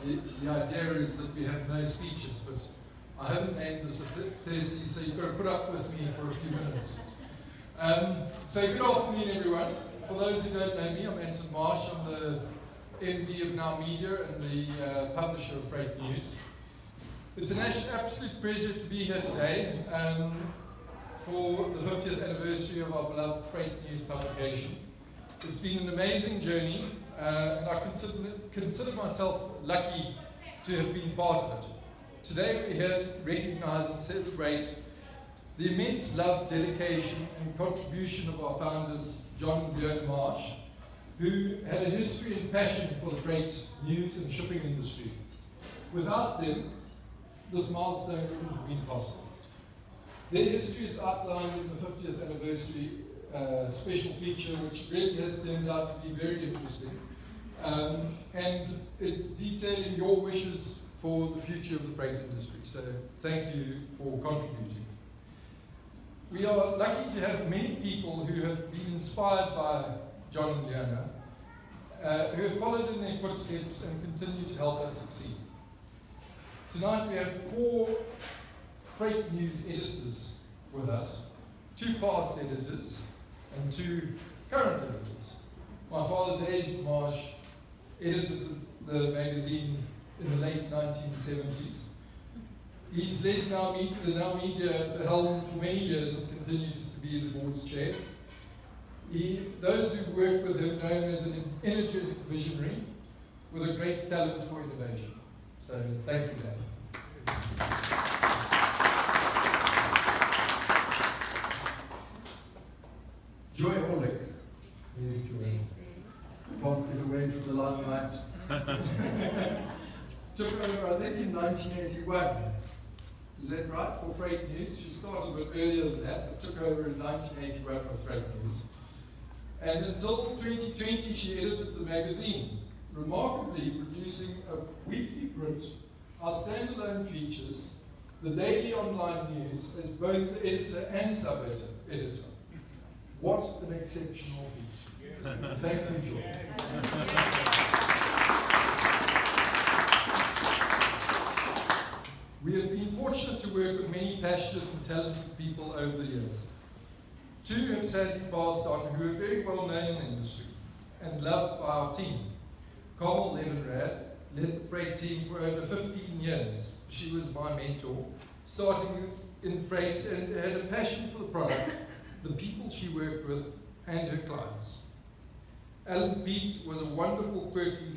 The idea is that we have no speeches, but I haven't named this a Thursday, so you've got to put up with me for a few minutes. So good afternoon, everyone. For those who don't know me, I'm Anton Marsh. I'm the MD of Now Media and the publisher of Freight News. It's an absolute pleasure to be here today for the 50th anniversary of our beloved Freight News publication. It's been an amazing journey, and I consider myself lucky to have been part of it. Today we're here to recognise and celebrate the immense love, dedication and contribution of our founders, John and Anton Marsh, who had a history and passion for the freight news and shipping industry. Without them, this milestone wouldn't have been possible. Their history is outlined in the 50th anniversary special feature, which really has turned out to be very interesting. And it's detailing your wishes for the future of the freight industry. So thank you for contributing. We are lucky to have many people who have been inspired by John and Leona, who have followed in their footsteps and continue to help us succeed. Tonight we have 4 Freight News editors with us, 2 past editors and 2 current editors. My father, David Marsh, edited the magazine in the late 1970s. He's led the Now Media helm for many years and continues to be the board's chair. Those who work with him know him as an energetic visionary with a great talent for innovation. So thank you, Dan. Joy Orlick. Here's Joy. Can't get away from the limelight. Took over, I think, in 1981. Is that right, for Freight News? She started a bit earlier than that, but took over in 1981 for Freight News. And until 2020, she edited the magazine, remarkably producing a weekly print, our standalone features, the daily online news, as both the editor and sub-editor. What an exceptional feat. Thank you, Joy. We have been fortunate to work with many passionate and talented people over the years. 2 have sadly passed on who are very well known in the industry and loved by our team. Carmel Levenrad led the freight team for over 15 years. She was my mentor, starting in freight, and had a passion for the product, the people she worked with, and her clients. Alan Peat was a wonderful, quirky,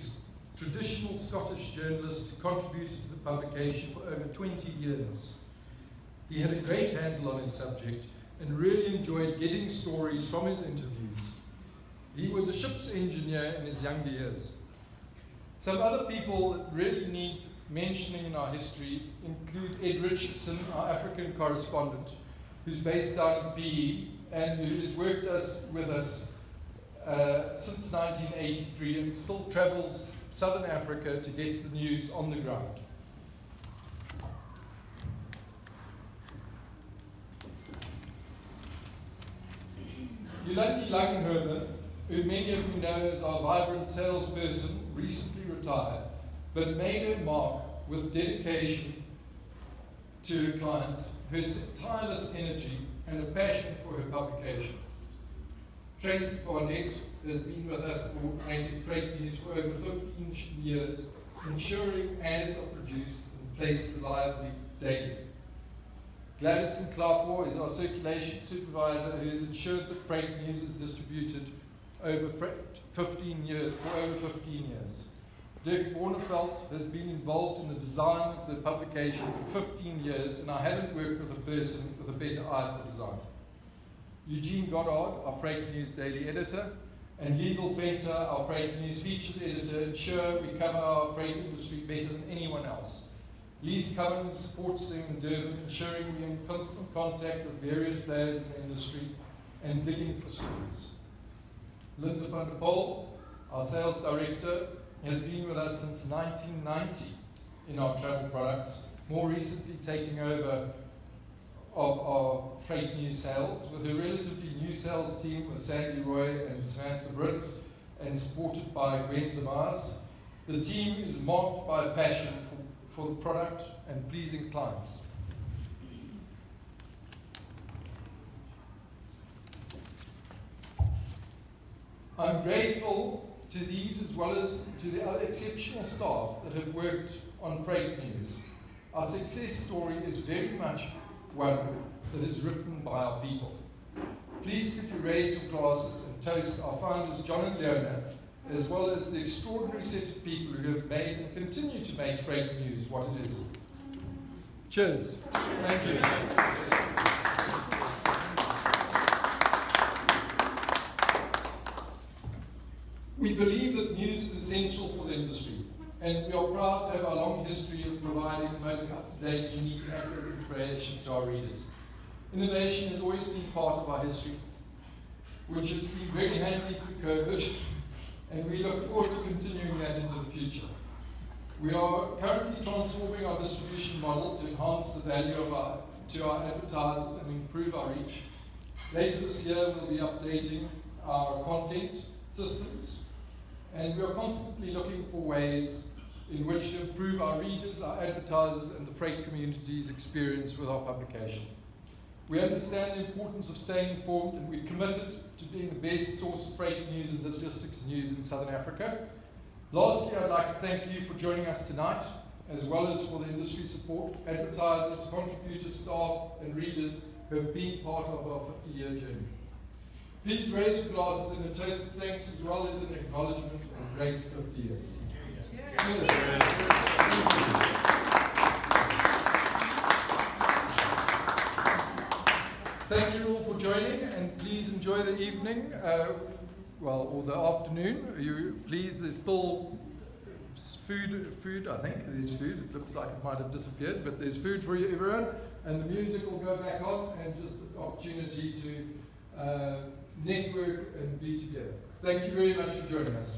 traditional Scottish journalist who contributed to the publication for over 20 years. He had a great handle on his subject and really enjoyed getting stories from his interviews. He was a ship's engineer in his younger years. Some other people that really need mentioning in our history include Ed Richardson, our African correspondent, who's based down in PE and who has worked with us since 1983 and still travels Southern Africa to get the news on the ground. Yolandi Langenhoven, who many of you know as our vibrant salesperson, recently retired, but made her mark with dedication to her clients, her tireless energy, and a passion for her publication. Tracy Barnett has been with us coordinating Freight News for over 15 years, ensuring ads are produced and placed reliably daily. Gladys Sinclair is our circulation supervisor, who has ensured that Freight News is distributed over 15 years. Dirk Warnefeld has been involved in the design of the publication for 15 years, and I haven't worked with a person with a better eye for design. Eugene Goddard, our Freight News daily editor, and Liesel Venter, our Freight News features editor, ensure we cover our freight industry better than anyone else. Lise Cummins supports them in Durban, ensuring we're in constant contact with various players in the industry and digging for stories. Linda van der Pol, our sales director, has been with us since 1990 in our travel products, more recently taking over of our Freight News sales with a relatively new sales team with Sandy Roy and Samantha Brits, and supported by Gwen Zamars. The team is marked by a passion for the product and pleasing clients. I'm grateful to these as well as to the other exceptional staff that have worked on Freight News. Our success story is very much one that is written by our people. Please could you raise your glasses and toast our founders John and Leona, as well as the extraordinary set of people who have made and continue to make Freight News what it is. Cheers. Thank you. We believe that news is essential for the industry, and we are proud to have a long history of providing the most up-to-date, unique, and accurate information to our readers. Innovation has always been part of our history, which has been very handy through COVID, and we look forward to continuing that into the future. We are currently transforming our distribution model to enhance the value to our advertisers and improve our reach. Later this year, we'll be updating our content systems, and we are constantly looking for ways in which to improve our readers, our advertisers, and the freight community's experience with our publication. We understand the importance of staying informed, and we're committed to being the best source of freight news and logistics news in Southern Africa. Lastly, I'd like to thank you for joining us tonight, as well as for the industry support, advertisers, contributors, staff, and readers who have been part of our 50-year journey. Please raise your glasses in a toast of thanks, as well as an acknowledgement of a great 50 years. Thank you all for joining, and please enjoy the evening, or the afternoon. Please, there's still food, I think there's food. It looks like it might have disappeared, but there's food for you, everyone, and the music will go back on, and just the opportunity to network and be together. Thank you very much for joining us.